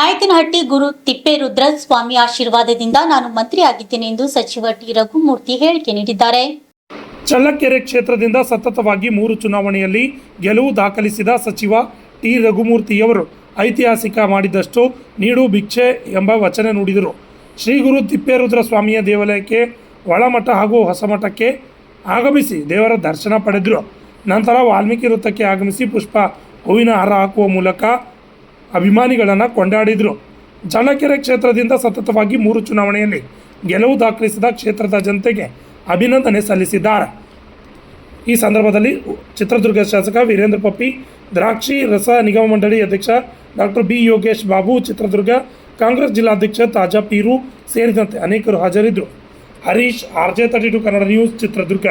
ನಾಯಕನಹಟ್ಟಿ ಗುರು ತಿಪ್ಪೇರುದ್ರ ಸ್ವಾಮಿ ಆಶೀರ್ವಾದದಿಂದ ನಾನು ಮಂತ್ರಿಯಾಗಿದ್ದೇನೆ ಎಂದು ಸಚಿವ ಟಿ ರಘುಮೂರ್ತಿ ಹೇಳಿಕೆ ನೀಡಿದ್ದಾರೆ. ಚಳ್ಳಕೆರೆ ಕ್ಷೇತ್ರದಿಂದ ಸತತವಾಗಿ 3 ಚುನಾವಣೆಯಲ್ಲಿ ಗೆಲುವು ದಾಖಲಿಸಿದ ಸಚಿವ ಟಿ ರಘುಮೂರ್ತಿಯವರು ಐತಿಹಾಸಿಕ ಮಾಡಿದಷ್ಟು ನೀಡು ಭಿಕ್ಷೆ ಎಂಬ ವಚನ ನುಡಿದರು. ಶ್ರೀ ಗುರು ತಿಪ್ಪೇರುದ್ರ ಸ್ವಾಮಿಯ ದೇವಾಲಯಕ್ಕೆ ಒಳಮಠ ಹಾಗೂ ಹೊಸಮಠಕ್ಕೆ ಆಗಮಿಸಿ ದೇವರ ದರ್ಶನ ಪಡೆದರು. ನಂತರ ವಾಲ್ಮೀಕಿ ವೃತ್ತಕ್ಕೆ ಆಗಮಿಸಿ ಪುಷ್ಪ ಹೂವಿನ ಹಾರ ಹಾಕುವ ಮೂಲಕ ಅಭಿಮಾನಿಗಳನ್ನು ಕೊಂಡಾಡಿದರು. ಚಳ್ಳಕೆರೆ ಕ್ಷೇತ್ರದಿಂದ ಸತತವಾಗಿ 3 ಚುನಾವಣೆಯಲ್ಲಿ ಗೆಲುವು ದಾಖಲಿಸಿದ ಕ್ಷೇತ್ರದ ಜನತೆಗೆ ಅಭಿನಂದನೆ ಸಲ್ಲಿಸಿದ್ದಾರೆ. ಈ ಸಂದರ್ಭದಲ್ಲಿ ಚಿತ್ರದುರ್ಗ ಶಾಸಕ ವೀರೇಂದ್ರ ಪಪ್ಪಿ, ದ್ರಾಕ್ಷಿ ರಸ ನಿಗಮ ಮಂಡಳಿ ಅಧ್ಯಕ್ಷ ಡಾಕ್ಟರ್ ಬಿ ಯೋಗೇಶ್ ಬಾಬು, ಚಿತ್ರದುರ್ಗ ಕಾಂಗ್ರೆಸ್ ಜಿಲ್ಲಾಧ್ಯಕ್ಷ ತಾಜಾ ಪೀರು ಸೇರಿದಂತೆ ಅನೇಕರು ಹಾಜರಿದ್ದರು. Harish, RJ32 Kannada news, Chitradurga.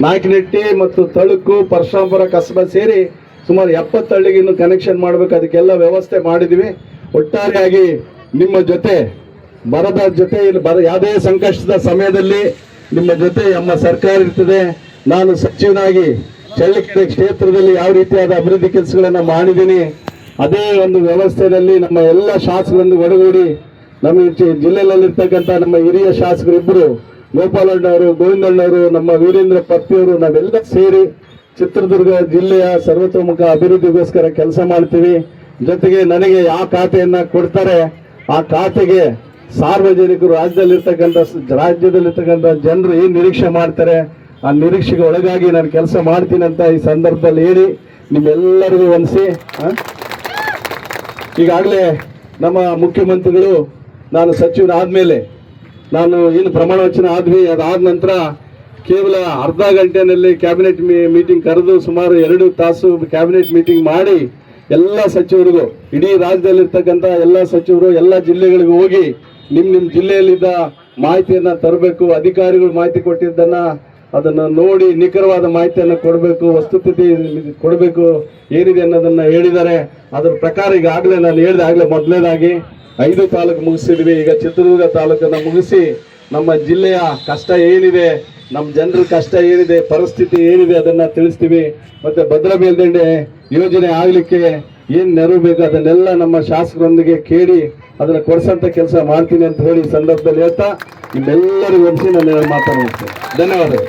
ನಾಯಕನಹಟ್ಟಿ ಮತ್ತು ತಳುಕು ಪರಶುರಾಮಪುರ ಕಸಬಾ ಸೇರಿ ಸುಮಾರು 70 ಹಳ್ಳಿಗೆ ಇನ್ನು ಕನೆಕ್ಷನ್ ಮಾಡಬೇಕು. ಅದಕ್ಕೆಲ್ಲ ವ್ಯವಸ್ಥೆ ಮಾಡಿದ್ವಿ. ಒಟ್ಟಾರೆಯಾಗಿ ನಿಮ್ಮ ಜೊತೆ ಬರದ ಜೊತೆ ಇಲ್ಲಿ ಯಾವುದೇ ಸಂಕಷ್ಟದ ಸಮಯದಲ್ಲಿ ನಿಮ್ಮ ಜೊತೆ ನಮ್ಮ ಸರ್ಕಾರ ಇರ್ತದೆ. ನಾನು ಸಚಿವನಾಗಿ ಚಳ್ಳಕೆರೆ ಕ್ಷೇತ್ರದಲ್ಲಿ ಯಾವ ರೀತಿಯಾದ ಅಭಿವೃದ್ಧಿ ಕೆಲಸಗಳನ್ನು ಮಾಡಿದ್ದೀನಿ, ಅದೇ ಒಂದು ವ್ಯವಸ್ಥೆಯಲ್ಲಿ ನಮ್ಮ ಎಲ್ಲ ಶಾಸಕರನ್ನು ಒಳಗೂಡಿ ನಮ್ಮ ಜಿಲ್ಲೆಯಲ್ಲಿರ್ತಕ್ಕಂಥ ನಮ್ಮ ಹಿರಿಯ ಶಾಸಕರು ಇಬ್ಬರು, ಗೋಪಾಲಣ್ಣವರು, ಗೋವಿಂದಣ್ಣವರು, ನಮ್ಮ ವೀರೇಂದ್ರ ಪಪ್ಪಿಯವರು, ನಾವೆಲ್ಲ ಸೇರಿ ಚಿತ್ರದುರ್ಗ ಜಿಲ್ಲೆಯ ಸರ್ವತೋಮುಖ ಅಭಿವೃದ್ಧಿಗೋಸ್ಕರ ಕೆಲಸ ಮಾಡ್ತೀವಿ. ಜೊತೆಗೆ ನನಗೆ ಯಾವ ಖಾತೆಯನ್ನ ಕೊಡ್ತಾರೆ ಆ ಖಾತೆಗೆ ಸಾರ್ವಜನಿಕರು ರಾಜ್ಯದಲ್ಲಿರ್ತಕ್ಕಂಥ ಜನರು ಏನು ನಿರೀಕ್ಷೆ ಮಾಡ್ತಾರೆ ಆ ನಿರೀಕ್ಷೆಗೆ ಒಳಗಾಗಿ ನಾನು ಕೆಲಸ ಮಾಡ್ತೀನಿ ಅಂತ ಈ ಸಂದರ್ಭದಲ್ಲಿ ಹೇಳಿ ನಿಮ್ಮೆಲ್ಲರಿಗೂ ವಂದಿಸಿ, ಈಗಾಗಲೇ ನಮ್ಮ ಮುಖ್ಯಮಂತ್ರಿಗಳು ನಾನು ಸಚಿವನಾದ್ಮೇಲೆ ನಾನು ಏನು ಪ್ರಮಾಣ ವಚನ ಆದ್ವಿ, ಅದಾದ ನಂತರ ಕೇವಲ ಅರ್ಧ ಗಂಟೆನಲ್ಲಿ ಕ್ಯಾಬಿನೆಟ್ ಮೀಟಿಂಗ್ ಕರೆದು ಸುಮಾರು 2 ತಾಸು ಕ್ಯಾಬಿನೆಟ್ ಮೀಟಿಂಗ್ ಮಾಡಿ ಎಲ್ಲ ಸಚಿವರಿಗೂ, ಇಡೀ ರಾಜ್ಯದಲ್ಲಿರ್ತಕ್ಕಂಥ ಎಲ್ಲ ಸಚಿವರು ಎಲ್ಲ ಜಿಲ್ಲೆಗಳಿಗೂ ಹೋಗಿ ನಿಮ್ಮ ಜಿಲ್ಲೆಯಲ್ಲಿದ್ದ ಮಾಹಿತಿಯನ್ನ ತರಬೇಕು, ಅಧಿಕಾರಿಗಳು ಮಾಹಿತಿ ಕೊಟ್ಟಿದ್ದನ್ನ ಅದನ್ನು ನೋಡಿ ನಿಖರವಾದ ಮಾಹಿತಿಯನ್ನು ಕೊಡಬೇಕು, ವಸ್ತುಸ್ಥಿತಿ ಕೊಡಬೇಕು, ಏನಿದೆ ಅನ್ನೋದನ್ನ ಹೇಳಿದ್ದಾರೆ. ಅದರ ಪ್ರಕಾರ ಈಗಾಗಲೇ ನಾನು ಹೇಳಿದೆ, ಆಗಲೇ ಮೊದಲನೇದಾಗಿ 5 ತಾಲೂಕು ಮುಗಿಸಿದ್ವಿ. ಈಗ ಚಿತ್ರದುರ್ಗ ತಾಲೂಕನ್ನು ಮುಗಿಸಿ ನಮ್ಮ ಜಿಲ್ಲೆಯ ಕಷ್ಟ ಏನಿದೆ, ನಮ್ಮ ಜನರ ಕಷ್ಟ ಏನಿದೆ, ಪರಿಸ್ಥಿತಿ ಏನಿದೆ ಅದನ್ನ ತಿಳಿಸ್ತೀವಿ. ಮತ್ತೆ ಭದ್ರಾ ಮೇಲ್ದಂಡೆ ಯೋಜನೆ ಆಗ್ಲಿಕ್ಕೆ ಏನ್ ನೆರವು ಬೇಕು ಅದನ್ನೆಲ್ಲ ನಮ್ಮ ಶಾಸಕರೊಂದಿಗೆ ಕೇಳಿ ಅದನ್ನ ಕೊಡಿಸಂತ ಕೆಲಸ ಮಾಡ್ತೀನಿ ಅಂತ ಹೇಳಿ ಈ ಸಂದರ್ಭದಲ್ಲಿ ಹೇಳ್ತಾ ನಿಮ್ಮೆಲ್ಲರಿಗೂ ಹೊಂದಿಸಿ ನಾನು ಮಾತಾಡ್ತೇನೆ. ಧನ್ಯವಾದಗಳು.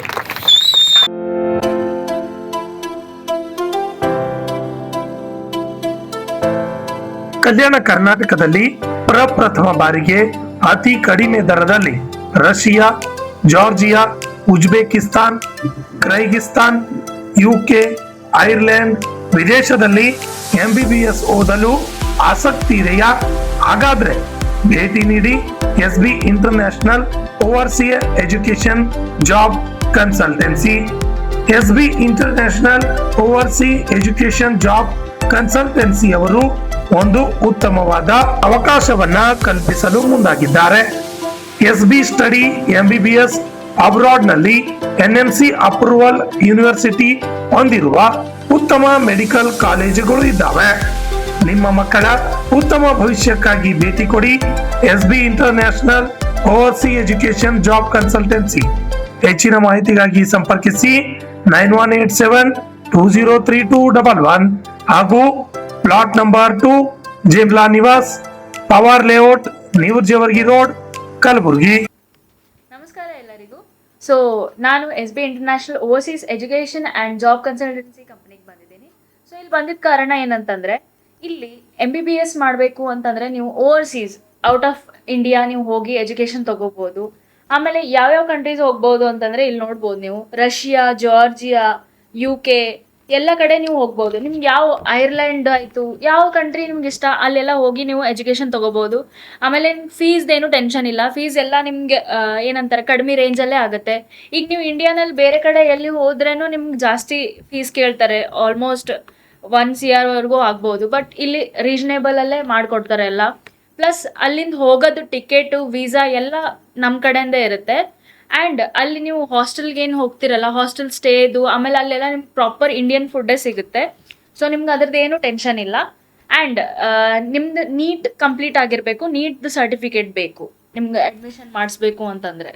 ಕಲ್ಯಾಣ ಕರ್ನಾಟಕದಲ್ಲಿ ಪ್ರಪ್ರಥಮ ಬಾರಿಗೆ ಅತಿ ಕಡಿಮೆ ದರದಲ್ಲಿ Russia, Georgia, Uzbekistan, Kyrgyzstan, UK, Ireland ವಿದೇಶದಲ್ಲಿ MBBS ಓದಲು ಆಸಕ್ತಿ ಇದೆಯಾ? ಹಾಗಾದ್ರೆ ಭೇಟಿ ನೀಡಿ SB international overseas education job consultancy. SB international overseas education job consultancy ಅವರು ಒಂದು ಉತ್ತಮವಾದ ಅವಕಾಶವನ್ನ ಕಲ್ಪಿಸಲು ಮುಂದಾಗಿದ್ದಾರೆ. SB ಸ್ಟಡಿ MBBS ಅಬ್ರಾಡ್ ನಲ್ಲಿ NMC ಅಪ್ರೂವಲ್ ಯೂನಿವರ್ಸಿಟಿ ಹೊಂದಿರುವ ಉತ್ತಮ ಮೆಡಿಕಲ್ ಕಾಲೇಜುಗಳು ಇದ್ದಾವೆ. ನಿಮ್ಮ ಮಕ್ಕಳ ಉತ್ತಮ ಭವಿಷ್ಯಕ್ಕಾಗಿ ಭೇಟಿ ಕೊಡಿ SB international overseas education job consultancy. ಹೆಚ್ಚಿನ ಮಾಹಿತಿಗಾಗಿ ಸಂಪರ್ಕಿಸಿ 9187203211 ಹಾಗೂ plot number 2, Jimla Niwas, power layout, New Jewargi road, Kalaburagi. ನಮಸ್ಕಾರ ಎಲ್ಲರಿಗೂ. ಸೊ ನಾನು SB international overseas education and job consultancy ಕಂಪ್ನಿಗೆ ಬಂದಿದ್ದೀನಿ. ಸೊ ಇಲ್ಲಿ ಬಂದಿದ್ದ ಕಾರಣ ಏನಂತಂದರೆ, ಇಲ್ಲಿ MBBS ಮಾಡಬೇಕು ಅಂತಂದರೆ ನೀವು ಓವರ್ಸೀಸ್ ಔಟ್ ಆಫ್ ಇಂಡಿಯಾ ನೀವು ಹೋಗಿ ಎಜುಕೇಷನ್ ತೊಗೋಬೋದು. ಆಮೇಲೆ ಯಾವ್ಯಾವ ಕಂಟ್ರೀಸ್ ಹೋಗ್ಬೋದು ಅಂತಂದರೆ ಇಲ್ಲಿ ನೋಡ್ಬೋದು ನೀವು, ರಷ್ಯಾ, ಜಾರ್ಜಿಯಾ, UK ಎಲ್ಲ ಕಡೆ ನೀವು ಹೋಗ್ಬೋದು. ನಿಮ್ಗೆ ಯಾವ ಐರ್ಲೆಂಡ್ ಆಯಿತು, ಯಾವ ಕಂಟ್ರಿ ನಿಮ್ಗೆ ಇಷ್ಟ ಅಲ್ಲೆಲ್ಲ ಹೋಗಿ ನೀವು ಎಜುಕೇಷನ್ ತೊಗೋಬೋದು. ಆಮೇಲೆ ಫೀಸ್ದೇನು ಟೆನ್ಷನ್ ಇಲ್ಲ. ಫೀಸ್ ಎಲ್ಲ ನಿಮಗೆ ಏನಂತಾರೆ ಕಡಿಮೆ ರೇಂಜಲ್ಲೇ ಆಗುತ್ತೆ. ಈಗ ನೀವು ಇಂಡಿಯಾನಲ್ಲಿ ಬೇರೆ ಕಡೆ ಎಲ್ಲಿ ಹೋದ್ರೇನು ನಿಮ್ಗೆ ಜಾಸ್ತಿ ಫೀಸ್ ಕೇಳ್ತಾರೆ, ಆಲ್ಮೋಸ್ಟ್ 1 CR ವರೆಗೂ ಆಗ್ಬೋದು. ಬಟ್ ಇಲ್ಲಿ ರೀಸನೇಬಲಲ್ಲೇ ಮಾಡಿಕೊಡ್ತಾರೆ ಎಲ್ಲ. ಪ್ಲಸ್ ಅಲ್ಲಿಂದ ಹೋಗೋದು ಟಿಕೆಟು ವೀಸಾ ಎಲ್ಲ ನಮ್ಮ ಕಡೆಯಿಂದ ಇರುತ್ತೆ. ಆ್ಯಂಡ್ ಅಲ್ಲಿ ನೀವು ಹಾಸ್ಟೆಲ್ಗೆ ಏನು ಹೋಗ್ತಿರಲ್ಲ, ಹಾಸ್ಟೆಲ್ ಸ್ಟೇದು, ಆಮೇಲೆ ಅಲ್ಲೆಲ್ಲ ನಿಮ್ಗೆ ಪ್ರಾಪರ್ ಇಂಡಿಯನ್ ಫುಡ್ಡೇ ಸಿಗುತ್ತೆ. ಸೊ ನಿಮ್ಗೆ ಅದ್ರದ್ದು ಏನು ಟೆನ್ಷನ್ ಇಲ್ಲ. ಆ್ಯಂಡ್ ನಿಮ್ದು ನೀಟ್ ಕಂಪ್ಲೀಟ್ ಆಗಿರಬೇಕು, ನೀಟ್ದು ಸರ್ಟಿಫಿಕೇಟ್ ಬೇಕು ನಿಮ್ಗೆ ಅಡ್ಮಿಷನ್ ಮಾಡಿಸ್ಬೇಕು ಅಂತಂದರೆ.